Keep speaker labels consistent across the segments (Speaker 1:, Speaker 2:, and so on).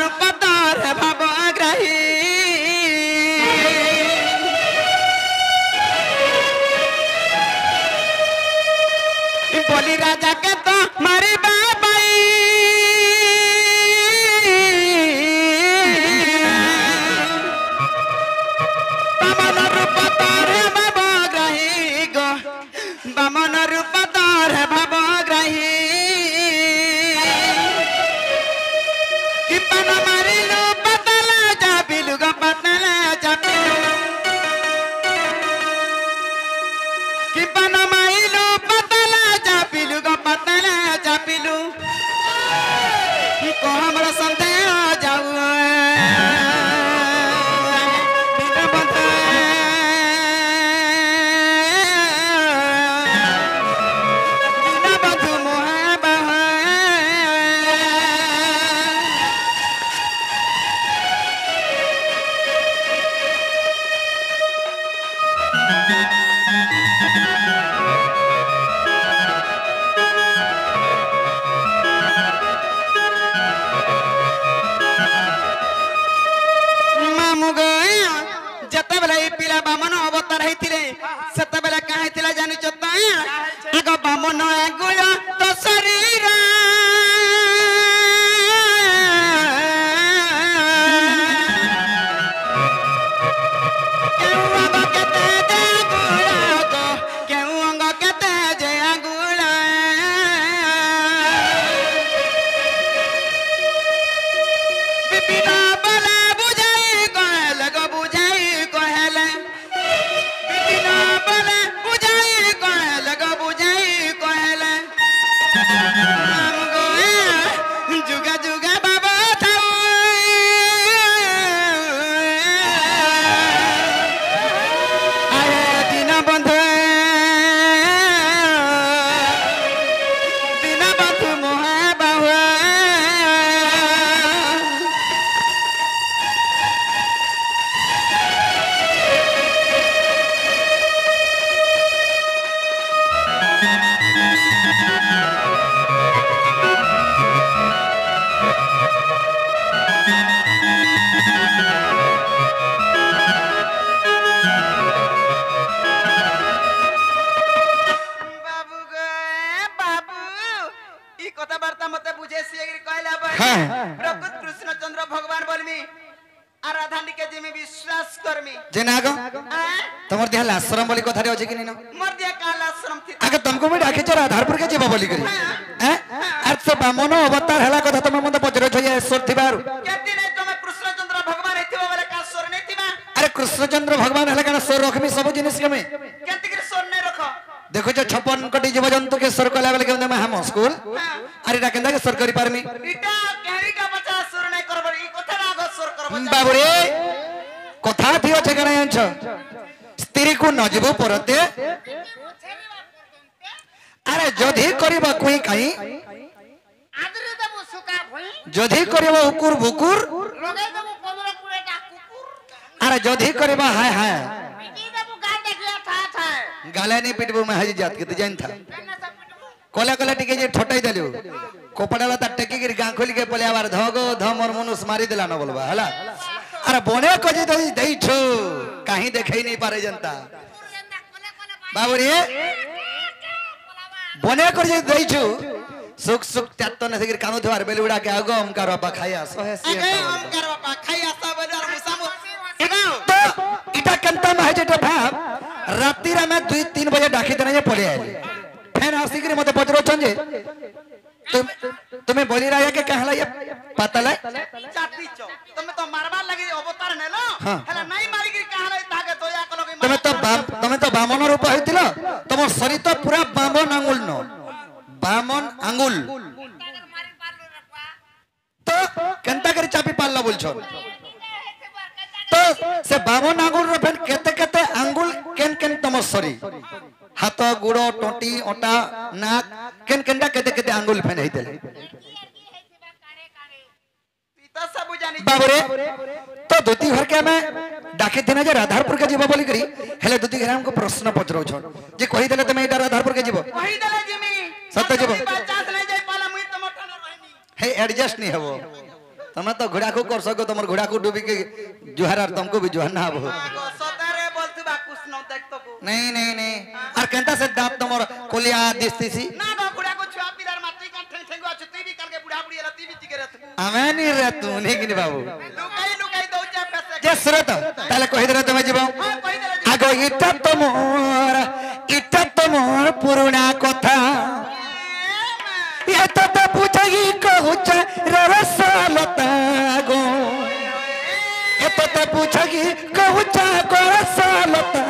Speaker 1: रूप तार भाव ग्राही बोली राजा के तो मारी बाबाई बामन रूप तार भाव ग्राही गो बामन रूप तार भाव ग्राही कि पन मारिलु पतला जाबिलु गो पतला जाबिलु कि पन मारिलु पतला जाबिलु गो पतला जाबिलु कि को हमरा संदेह जाऊ पिला बामन अवतार होते से बेले कहीं जानी आग बामन गुल तो शरीर केहू अंग केते जे अंगुल बिपिना बला बुझाई कहल गो बुझाई कहल बले बुझाई कहल गो बुझाई कहल हम गए जुगा जुगा बाबा थाऊ आए दिन बंधु मोहे बाहु कथाबार्ता मत बुझे कहला प्रकृत कृष्ण चंद्र भगवान बोलमी आराधनी के जिमी विश्वास करमी जेनागो तमर देह आश्रम बोली कथा रे अछि कि नै मोर देह काल आश्रम थी आगे तुमको मैं डाके चरा आधारपुर के जीवा बोली करी हैं आज से बामन अवतार हला कथा तुम मते पचरे छ ईश्वर थिबारु केति नै तुम कृष्ण चंद्र भगवान हेतिबा बेले का स्वर नै थिबा अरे कृष्ण चंद्र भगवान हला का स्वर रखमी सब जिनिस के में केति के स्वर नै रख देखो जो 56 कोटी जीव जंतु के स्वर कला बेले के मैं हम स्कूल अरे रा केंदा के स्वर करी पारमी इटा केहरी का बच्चा स्वर नै करबो ई कथा राग स्वर करबो बाबू रे कथा थी अछि कने अंछ स्त्री को न जीवो परते अरे जधी करबा कोई काई आदरे देबो सुका भई जधी करबा उकुर भुकुर लगे देबो 15 पुरेटा कुकुर अरे जधी करबा हाय हाय गाले नहीं पिटबो मैं हजी जात के तो जान था कोला कोला टिके जे ठोटाई देलु कोपडाला त टेकी गिर गां खोली के पले आवार धगो धम और मनुष्य मारी देला न बोलबा हला अरे बोने को जे दई छो काहे देखै नहीं पारे जनता बाबू रे बोने को जे दई छो सुख सुख त्यात न सगिर कानो थवार बेलुडा के आगो ओमकार बाबा खाया सोहे से आगे ओमकार बाबा खाया सब बाजार मुसामो तो इटा कंता में जे भाव राती रा मैं 2-3 बजे डाकी देना ये पले आइले फेन आसी के मते पजरो छंजे तुम्हें बोली राया के कहला ये पता ले चाटी चो तुम तो मारवा लगी अवतार ने लो हला नहीं मारी के कहला ताके तोया कलो के तुम्हें तो बामन रूप होइतिलो तुम शरीर तो पूरा बामन आंगुल न बामन आंगुल तो केनता करी चापी पालला बोलछो तो से बामन आंगुल रे फेन केते केते आंगुल केन केन तम शरीर हाथ गुड़ो टोटी ओटा नाक केन केनटा केते केते आंगुल फेन हेतेले बाबरे तो दुती घर के मैं डाके देना जे राधारपुर के जीव बोली करी हेले दुती घर हमको प्रश्न पचरो छ जे कहि देले तमे इटा राधारपुर के जीव कहि देले जिमी सत्य जीव 50 ले जाय पाला मुई तमठा न रहनी हे एडजस्ट नहीं हबो
Speaker 2: तुम्हें तो घोड़ा को कर सको तुम घोड़ा को डूबी के जुहार और तुमको भी जुहार ना हो
Speaker 1: सतारे बोलते बा कुछ न देख तो
Speaker 2: नहीं नहीं नहीं और कहता से दांत तुम कोलिया दिसती सी
Speaker 1: ना गो घोड़ा को छुआ पिलर माटी का ठेंग ठेंग अच्छे तू भी करके बुढ़ा बुढ़ी रती भी चिके रहत
Speaker 2: हमें नहीं रह तू नहीं कि बाबू
Speaker 1: लुकाई दो चा पैसे
Speaker 2: जे सुरत ताले कहि दरे तुम जीव आगो इटा तो मोर पुराना कथा ये तो पूछी कहूच रसालता गो ये तो पूछी कहूच रसालता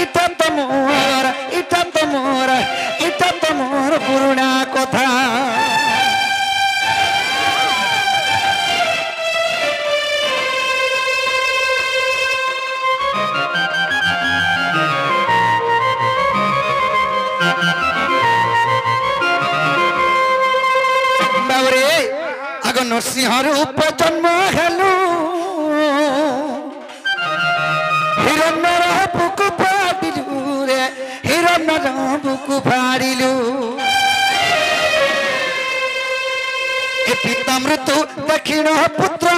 Speaker 2: इटा तो मोर पुराना कथा नरसिंह रूप जन्म हेलु हिरण्यर बुक फाड़िलु रे हिरण्यर बुक फाड़िलु ए पिता मृत्यु दक्षिण पुत्र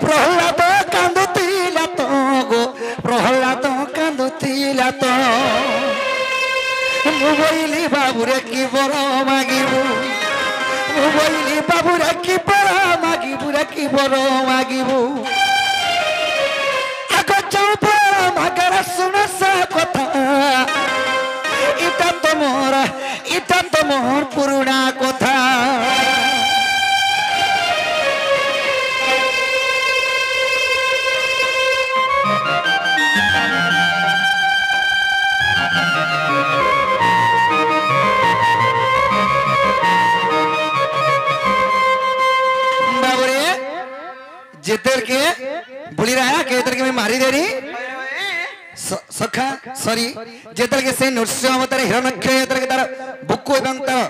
Speaker 2: प्रहलाद कांदुतिला तो गो प्रहलाद कांदुतिला तो मुबैली बाबू रे की बर मागिबु मुबैली बाबू रे की बर मागिबु आगो चौप मगर सुन सा कथा इटा तो मोर पुराना कथा जेतर के बुली रहा के जेतर के मैं मारी दे रही सखा सॉरी जेतर के से नरसिंह अवतार हिरण्यक्ष जेतर के तार बुक्को एवं तार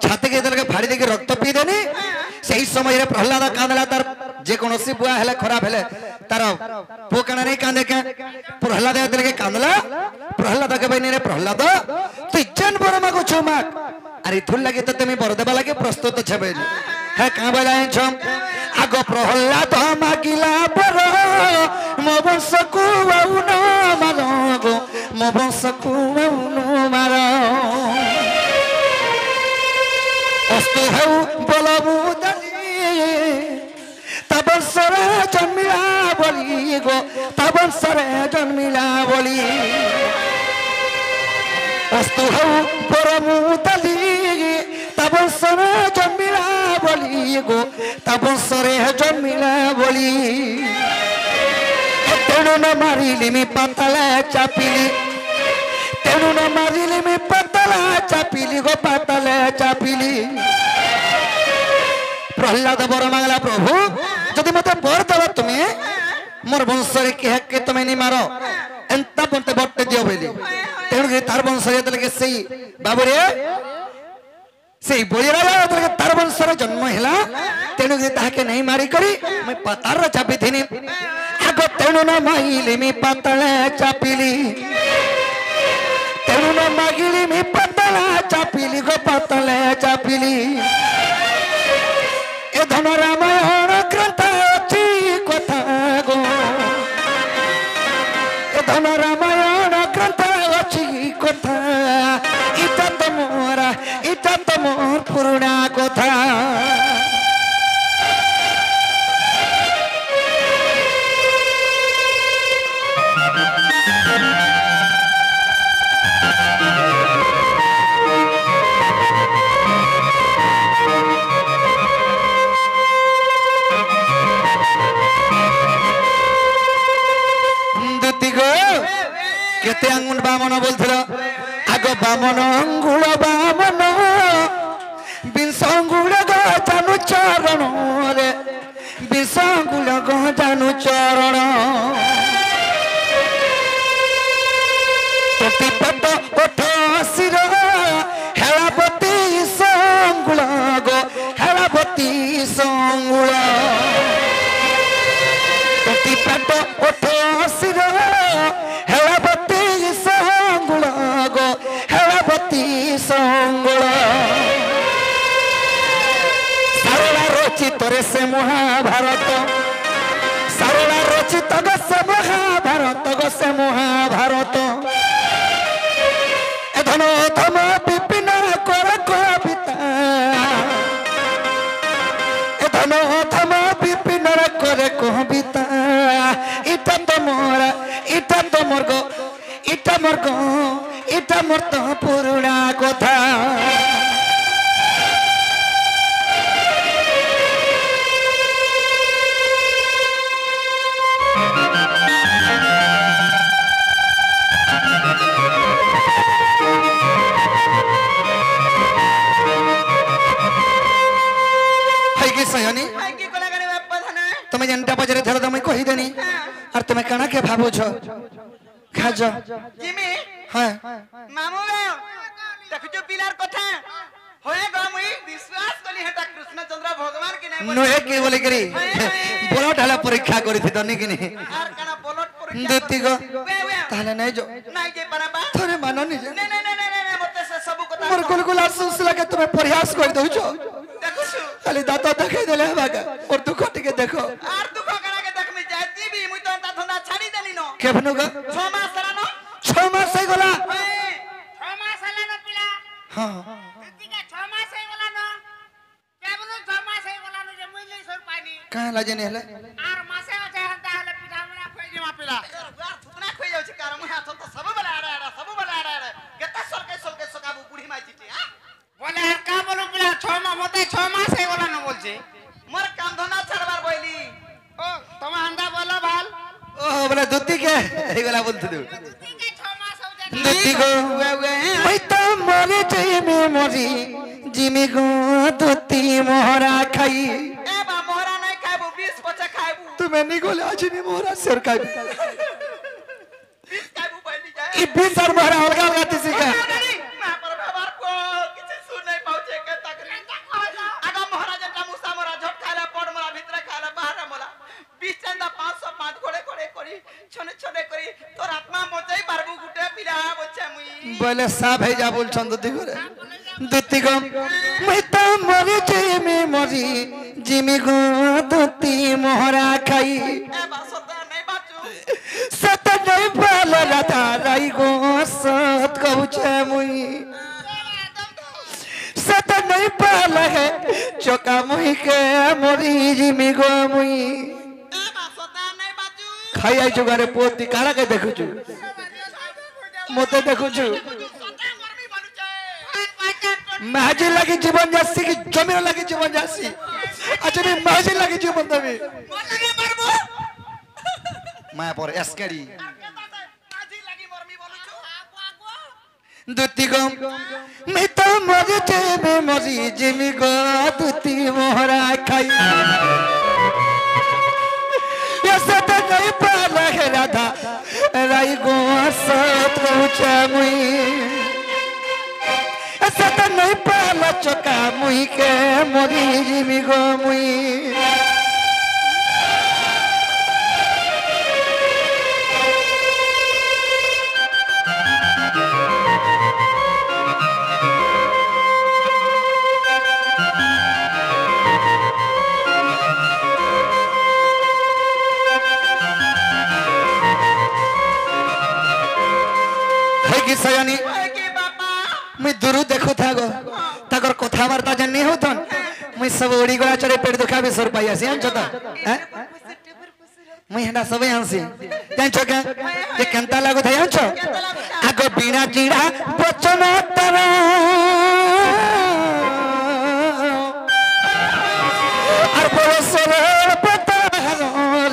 Speaker 2: छाती के जेतर के फाड़ी दे के रक्त पी देनी सही समय रे प्रहलाद कांदला तार जे कोनोसी बुआ हेले खराब हेले तार पो कना नहीं कांदे के प्रहलाद जेतर के कांदला प्रहलाद के बहिनी रे प्रहलाद तू इच्छन बरमा को छुमा अरे थुल लगे तो तुम्हें बर देबा लगे प्रस्तुत छबे है का बोलाय छम आगो प्रहलाद मागिला बर मो वंश को न मारो गो मो वंश को न मारो अस्तु हौ बोलबु दली तबसरे जन्मिला बोली गो तबसरे जन्मिला बोली अस्तु हौ बोलबु दली तबसरे जन्मिला बोली गो तबसरे जन्मिला बोली तेणु न मारिली मी पाताला चापिली तेणु न मारिली मी पाताला चापिली गो पाताला चापिली प्रहलाद बर मांगला प्रभु जदि मते बर दब तुम्हें मोर वंश रे के तुम्हें नहीं मारो एंता बनते बट्टे दियो बोली तेणु के तार वंश रे तले के सही बाबू रे सही बोली राजा तले के तार वंश रे जन्म हैला तेणु के ताके नहीं मारी करी मैं पातार चापी थिनी आगो तेणु न मागिली मी पाताला चापिली तेणु न मागिली मी पाताला चापिली गो पाताला चापिली ए धन रामायण ग्रंथ अच्छी कथा गो ए धन रामायण ग्रंथ अच्छी कथा इटा तो मोर पुराना कथा केते अंगुल बामन बोलथिलो आगो बामन अंगुल बामन बिंस अंगुल गजानु चरण रे बिंस अंगुल गजानु चरण टोपी पट ओठ सिर हेलापति संगुल गो हेलापति संगुल टोपी पट ओठ सिर से महाभारत सारला रचित गो से महाभारत गो से महाभारत ए धनो धम विपिन कर कविता ए धनो धम विपिन कर कविता इटा तो मोरा इटा तो मोर गो इटा मोर गो इटा मोर तो पुराना कथा तुम्हें जनता बजारे थर तुम कही देनी और तुम्हें कणा के भावु छो खाज
Speaker 1: जिमी
Speaker 2: हां
Speaker 1: मामू देखु पिलार कथा होए ग मुई विश्वास कली हेटा कृष्णचंद्र भगवान की नहीं
Speaker 2: नोहे की बोले करी बोलो ढाला परीक्षा करी थी तनी की नहीं
Speaker 1: आर कना बोलट परीक्षा
Speaker 2: देती गो ताले नहीं जो
Speaker 1: नहीं जे परबा
Speaker 2: थोरे मानो नहीं जे
Speaker 1: नहीं मते से सब कथा
Speaker 2: मोर गुलगुल आसुस लगे तुम्हें प्रयास कर दउ छो
Speaker 1: देखछु
Speaker 2: खाली दाता देखे देले बागा और दुख टिके देखो
Speaker 1: आर दुख करा के देख मी जाती भी मुई तो अंता धंधा छाड़ी देली न
Speaker 2: केभनु ग
Speaker 1: 6 मास सरा न
Speaker 2: 6 मास से गला
Speaker 1: 6 मास हला न पिला
Speaker 2: हां
Speaker 1: ठीक है 6 मास से गला न केभनु 6 मास से गला न जे मुई ले सर पानी
Speaker 2: का लाजे ने हले
Speaker 1: आर मासे होते हंता हले पिठा हमरा खोई जे मा पिला यार थुना खोई जाउ छी कार मुई हाथ तो सब बला आड़ा सब बला आड़ा केता सरके सकाबू बुढ़ी माई चिटी हां बोले यार का बोलू पिला 6 मास मते 6 मास से गला न बोल छी मोर काम धंधा छड़बार बोइली ओ तुम अंडा बोलो भाल
Speaker 2: ओ बोले दुत्ती के ए गला बोलत दू
Speaker 1: दुत्ती के 6 मास हो जाए
Speaker 2: दुत्ती को मैं तो मरे जई में मरी जिमी गो दुत्ती मोहरा खाई
Speaker 1: ए बा मोहरा नहीं खाबू 20 पचा खाबू
Speaker 2: तुम्हें नहीं गोले आज नहीं मोहरा सिर खाई
Speaker 1: 20 खाबू बोइली जाए
Speaker 2: ई 20 सर मोहरा अलगा अलगा तिसी का
Speaker 1: ना पर व्यवहार को किछ सुन नहीं पाउचे के तकरी आगा मोहरा जटा मुसा मोरा झट खाला पड़ मोरा भीतर खाला बाहर मोला 20 चंदा 505 घोड़े घोड़े करी छने छने करी तोर आत्मा मचई पारबू गुटे पिला बच्चा मुई
Speaker 2: बोले साफ है जा बोल छन दुत्ती को दुत्ती को मैं तो मरे जई में मरी जिमी गो दुत्ती मोहरा खाई
Speaker 1: ए बा सदा नहीं बाचू
Speaker 2: सत नहीं पाल राधा राई गो सत कहूचे मुई सत नहीं पाल है चोका मुई के मोरी जिमी गो मुई
Speaker 1: ए बा सदा नहीं बाचू
Speaker 2: खाई आई जुगारे पोती काला के देखु छु मोते देखु छु
Speaker 1: सदा गर्मी बनुचे
Speaker 2: महाजी लगी जीवन जासी की जमीन लगी जीवन जासी अच्छा भी महाजी लगी जीवन तभी
Speaker 1: मोर लगे मरबू
Speaker 2: माया पर एस्करी
Speaker 1: माजी लगी मरमी बोलुछु आगो
Speaker 2: दुत्ती को मैं तो मरे जे में मरी जिमी गो दुत्ती मोहरा खाई ये सत नहीं पाल है राधा राई गो सत कहूचे मुई सत नहीं पाल चोका मुई के मोरी जिमी गो मुई की सयानी
Speaker 1: के बापा
Speaker 2: मैं दूर देखो था गो ताकर कथा वार्ता जन्नी होतन मैं सब ओडी गोला चढ़े पेट दुखा भी सर पाई आसी जानछो ता मैं हंडा सबे हंसी जानछो का ये कंता लागो था जानछो आगो बिना जीड़ा बचन तर और बोलो सरल पता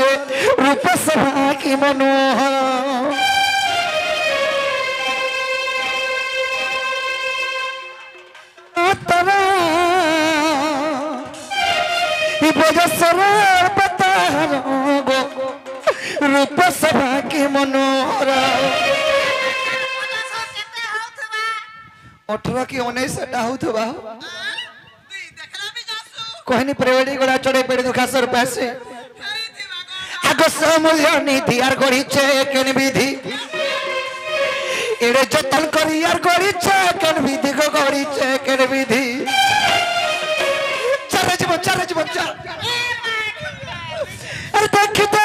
Speaker 2: रे रूप सभा की मनोहर सरल पता गो रूप सभा के मनोहर 18 की 19 होथबा कहनी प्रेवेडी गोड़ा चढ़े पेड़ दुखा सर पैसे आगो समूल्य नीति आर गड़ी छे केन विधि एड़े जतन करी आर गड़ी छे केन विधि को गड़ी छे केन विधि चले बच्चा अरे देखते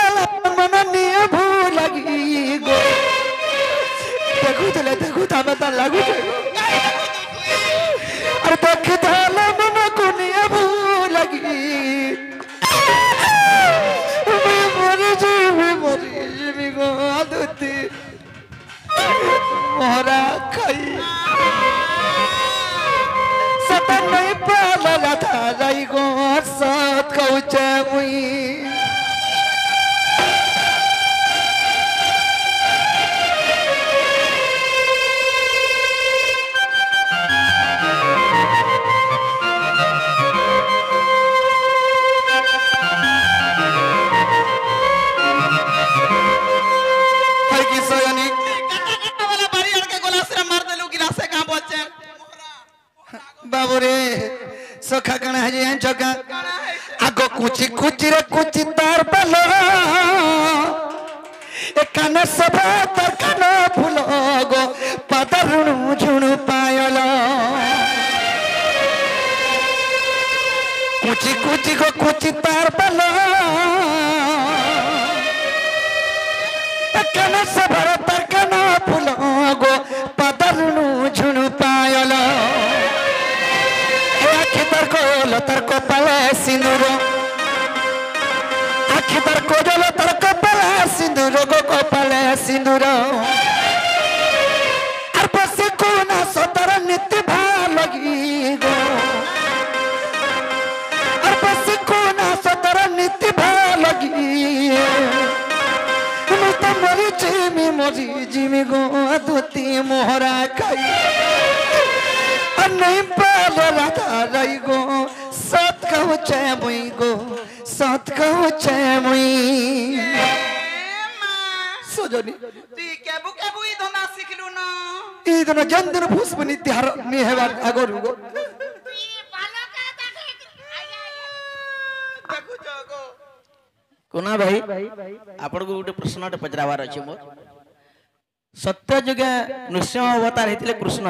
Speaker 2: मन निये भूल लगी गो देखू था बता लागू अरे देखते मन को निये भूल लगी मरी गो आदती मोहरा खाई सता नहीं पाला था जाई गो साथ कौचे मुई बाबूरे सखा कण है जे चका आगो कुची रे कुची तार पलो ए कान सब तार कान फूल गो पदरुणु झुणु पायलो कुची गो कुची तार पलो ए कान सब तार कान फूल गो पदरुणु झुणु पायलो तर को पले सिंदूरो आखि तर को जलो तर को पले सिंदूरो को पले सिंदूरो और बस को ना सतर नित्य भा लगी गो और बस को ना सतर नित्य भा लगी मैं तो मरी जिमी गो अदुती मोहरा खाई नहीं पाले राधा रही गो साथ कहू चे मुई गो साथ कहू चे मुई सोजनी
Speaker 1: তুই কেবু কেবু ই ধনা শিখলু না
Speaker 2: ई दोनों जन्मदिन पुष्पनी तिहार नि हेबार आगरु गो
Speaker 1: তুই ভালো কা দেখে দেখু জগো
Speaker 3: कोना भाई आपण को गोटे प्रश्नटे पचरावार अछि मोर सत्य जुगे नृसिंह अवतार हेतिले कृष्ण